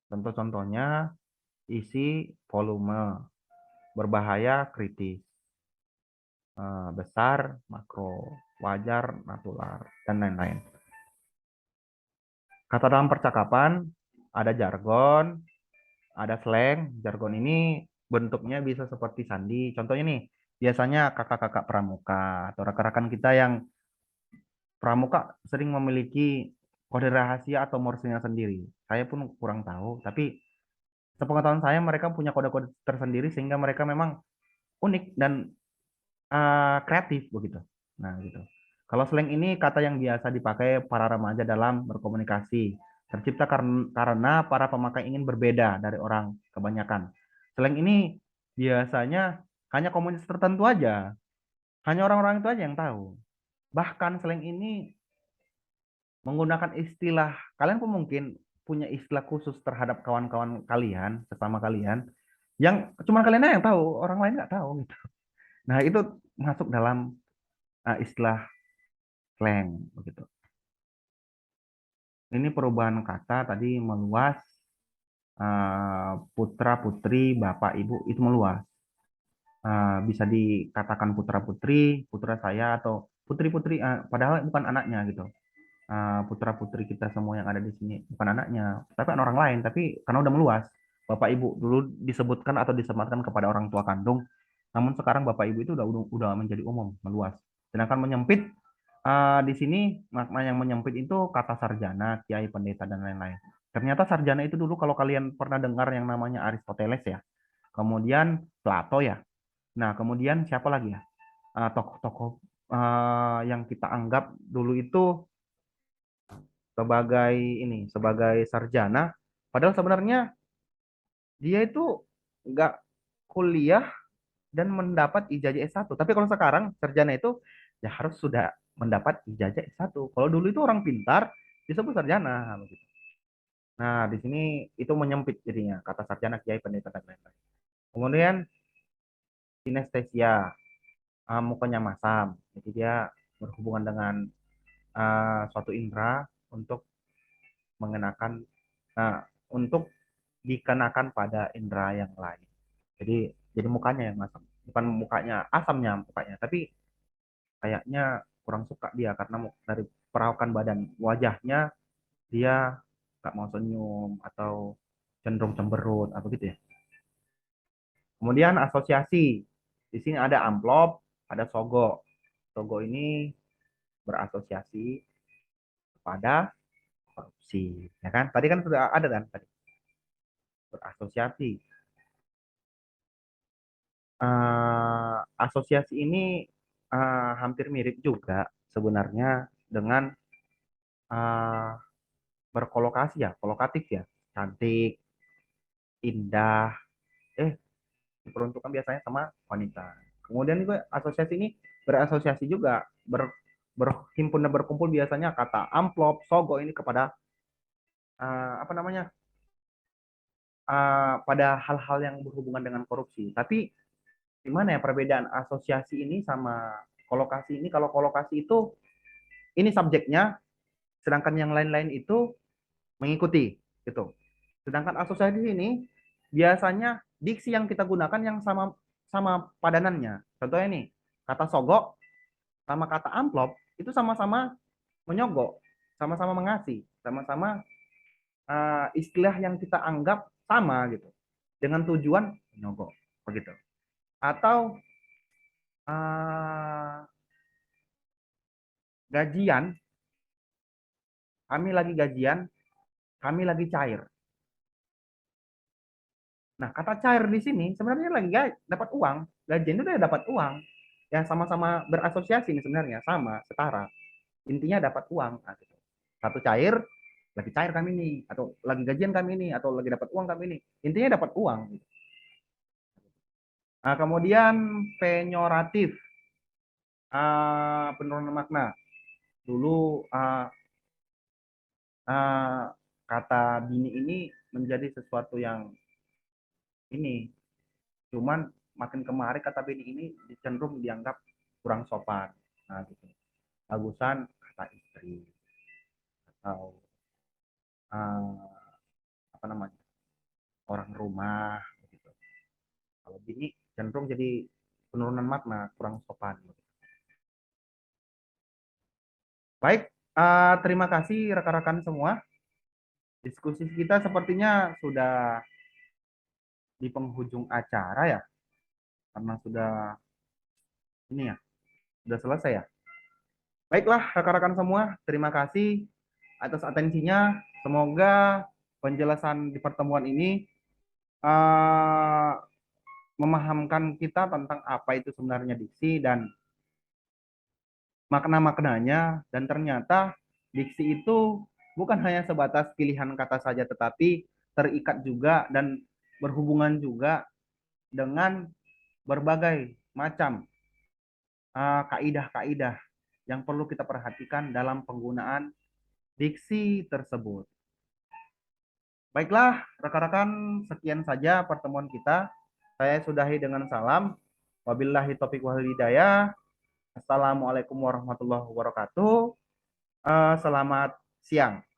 Contoh-contohnya isi, volume, berbahaya, kritis, besar, makro, wajar, natural, dan lain-lain. Kata dalam percakapan ada jargon, ada slang. Jargon ini bentuknya bisa seperti sandi. Contohnya nih, biasanya kakak-kakak pramuka atau rekan-rekan kita yang pramuka sering memiliki kode rahasia atau morsenya sendiri. Saya pun kurang tahu, tapi sepengetahuan saya mereka punya kode-kode tersendiri sehingga mereka memang unik dan kreatif begitu. Nah, gitu. Kalau slang ini kata yang biasa dipakai para remaja dalam berkomunikasi. Tercipta karena para pemakai ingin berbeda dari orang kebanyakan. Slang ini biasanya hanya komunitas tertentu aja. Hanya orang-orang itu aja yang tahu. Bahkan slang ini menggunakan istilah, kalian pun mungkin punya istilah khusus terhadap kawan-kawan kalian, sesama kalian, yang cuma kalian aja yang tahu, orang lain nggak tahu gitu. Nah, itu masuk dalam istilah slang begitu. Ini perubahan kata tadi meluas, putra putri bapak ibu itu meluas. Bisa dikatakan putra putri, putra saya atau putri putri, padahal bukan anaknya gitu. Putra putri kita semua yang ada di sini bukan anaknya, tapi kan orang lain. Tapi karena udah meluas, bapak ibu dulu disebutkan atau disematkan kepada orang tua kandung, namun sekarang bapak ibu itu udah menjadi umum, meluas. Sedangkan menyempit, di sini makna yang menyempit itu kata sarjana, kiai, pendeta dan lain-lain. Ternyata sarjana itu dulu kalau kalian pernah dengar yang namanya Aristoteles ya, kemudian Plato ya. Nah, kemudian siapa lagi ya? Tokoh-tokoh yang kita anggap dulu itu sebagai sebagai sarjana, padahal sebenarnya dia itu nggak kuliah dan mendapat ijazah S1. Tapi kalau sekarang sarjana itu ya harus sudah mendapat ijazah S1. Kalau dulu itu orang pintar disebut sarjana begitu. Nah, di sini itu menyempit jadinya kata sarjana, kiai, pendeta dan lain-lain. Kemudian sinestesia, mukanya masam. Jadi dia berhubungan dengan suatu indera untuk mengenakan, untuk dikenakan pada indera yang lain. Jadi mukanya yang masam. bukan mukanya asamnya mukanya, tapi kayaknya kurang suka dia karena dari perawakan badan wajahnya dia nggak mau senyum atau cenderung cemberut apa gitu ya. Kemudian asosiasi. Di sini ada amplop, ada sogo. Sogo ini berasosiasi kepada korupsi, ya kan? Tadi kan sudah ada kan tadi berasosiasi. Asosiasi ini hampir mirip juga sebenarnya dengan eh, berkolokasi ya, kolokatif ya, cantik, indah, eh diperuntukkan biasanya sama wanita. Kemudian juga asosiasi ini berasosiasi juga berhimpun dan berkumpul biasanya kata amplop, sogo ini kepada apa namanya pada hal-hal yang berhubungan dengan korupsi. Tapi gimana ya perbedaan asosiasi ini sama kolokasi ini? Kalau kolokasi itu ini subjeknya, sedangkan yang lain-lain itu mengikuti gitu. Sedangkan asosiasi ini biasanya diksi yang kita gunakan yang sama sama padanannya. Contohnya nih, kata sogok sama kata amplop itu sama-sama menyogok, sama-sama mengasih, sama-sama istilah yang kita anggap sama gitu. Dengan tujuan menyogok, begitu. Atau uh, gajian, kami lagi gajian, kami lagi cair. Nah, kata cair di sini sebenarnya lagi dapat uang. Gajian itu udah dapat uang. Ya sama-sama berasosiasi nih sebenarnya, sama, setara. Intinya dapat uang. Nah, gitu. Satu cair, lagi cair kami nih, atau lagi gajian kami nih, atau lagi dapat uang kami nih. Intinya dapat uang. Gitu. Nah, kemudian penyoratif, penurunan makna. Dulu uh, kata bini ini menjadi sesuatu yang ini, cuman makin kemari kata bini ini cenderung dianggap kurang sopan. Nah, gitu. Bagusan kata istri atau uh, apa namanya orang rumah gitu. Kalau bini cenderung jadi penurunan makna kurang sopan. Gitu. Baik, terima kasih rekan-rekan semua. Diskusi kita sepertinya sudah di penghujung acara ya, karena sudah ini ya, sudah selesai ya. Baiklah rekan-rekan semua, terima kasih atas atensinya. Semoga penjelasan di pertemuan ini uh, memahamkan kita tentang apa itu sebenarnya diksi dan makna-maknanya. Dan ternyata diksi itu bukan hanya sebatas pilihan kata saja, tetapi terikat juga dan berhubungan juga dengan berbagai macam kaidah-kaidah yang perlu kita perhatikan dalam penggunaan diksi tersebut. Baiklah, rekan-rekan, sekian saja pertemuan kita. Saya sudahi dengan salam. Wabillahi taufiq wal hidayah. Assalamualaikum warahmatullahi wabarakatuh. Selamat siang.